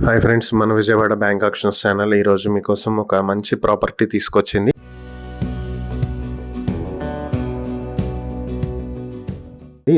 Hi friends, మన Vijayawada bank actions channel ఈరోజు మీకోసం ఒక మంచి ప్రాపర్టీ తీసుకొచ్చింది.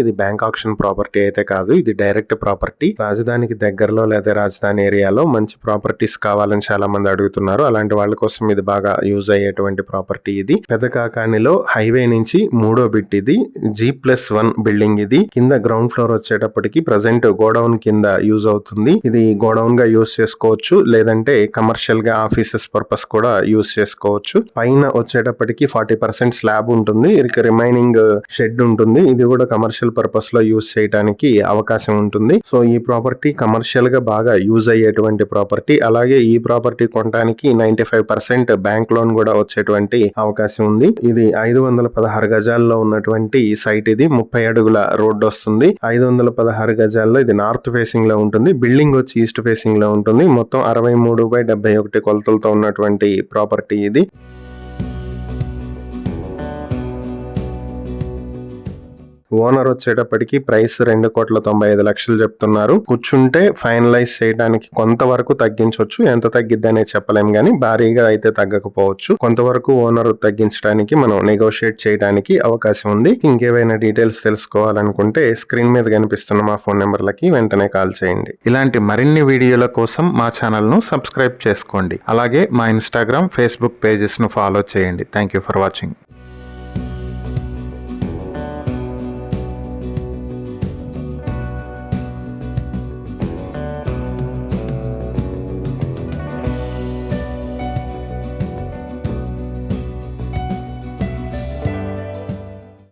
ఇది బ్యాంక్ ఆక్షన్ ప్రాపర్టీ అయితే కాదు, ఇది డైరెక్ట్ ప్రాపర్టీ. రాజధానికి దగ్గరలో లేదా రాజధాని ఏరియాలో మంచి ప్రాపర్టీస్ కావాలని చాలా మంది అడుగుతున్నారు. అలాంటి వాళ్ళ కోసం ఇది బాగా యూజ్ అయ్యేటువంటి ప్రాపర్టీ. ఇది పెదకాకానిలో హైవే నుంచి 3వ బిట్. ఇది G+1 బిల్డింగ్. ఇది కింద గ్రౌండ్ ఫ్లోర్ వచ్చేటప్పటికి ప్రజెంట్ గోడౌన్ కింద యూజ్ అవుతుంది. ఇది గోడౌన్ గా యూజ్ చేసుకోవచ్చు, లేదంటే కమర్షియల్ గా ఆఫీసెస్ పర్పస్ కూడా యూజ్ చేసుకోవచ్చు. పైన వచ్చేటప్పటికి 40% స్లాబ్ ఉంటుంది, ఇక రిమైనింగ్ షెడ్ ఉంటుంది. ఇది కూడా కమర్షియల్ పర్పస్ లో యూజ్ చేయడానికి అవకాశం ఉంటుంది. సో ఈ ప్రాపర్టీ కమర్షియల్ గా బాగా యూజ్ అయ్యేటువంటి ప్రాపర్టీ. అలాగే ఈ ప్రాపర్టీ కొనడానికి 95% బ్యాంక్ లోన్ కూడా వచ్చేటువంటి అవకాశం ఉంది. ఇది 516 గజాల్లో ఉన్నటువంటి సైట్. ఇది 30 అడుగుల రోడ్ వస్తుంది. 516 గజాల్లో ఇది నార్త్ ఫేసింగ్ లో ఉంటుంది. బిల్డింగ్ వచ్చి ఈస్ట్ ఫేసింగ్ లో ఉంటుంది. మొత్తం 63/71 కొలతలతో ఉన్నటువంటి ప్రాపర్టీ ఇది. ఓనర్ వచ్చేటప్పటికి ప్రైస్ 2,95,00,000 చెప్తున్నారు. కూర్చుంటే ఫైనలైజ్ చేయడానికి కొంతవరకు తగ్గించవచ్చు. ఎంత తగ్గిద్ది అనేది చెప్పలేం కానీ భారీగా అయితే తగ్గకపోవచ్చు. కొంతవరకు ఓనర్ తగ్గించడానికి మనం నెగోషియేట్ చేయడానికి అవకాశం ఉంది. ఇంకేవైనా డీటెయిల్స్ తెలుసుకోవాలనుకుంటే స్క్రీన్ మీద కనిపిస్తున్న మా ఫోన్ నెంబర్లకి వెంటనే కాల్ చేయండి. ఇలాంటి మరిన్ని వీడియోల కోసం మా ఛానల్ ను సబ్స్క్రైబ్ చేసుకోండి. అలాగే మా ఇన్స్టాగ్రామ్, ఫేస్బుక్ పేజెస్ ను ఫాలో చేయండి. Thank you for watching.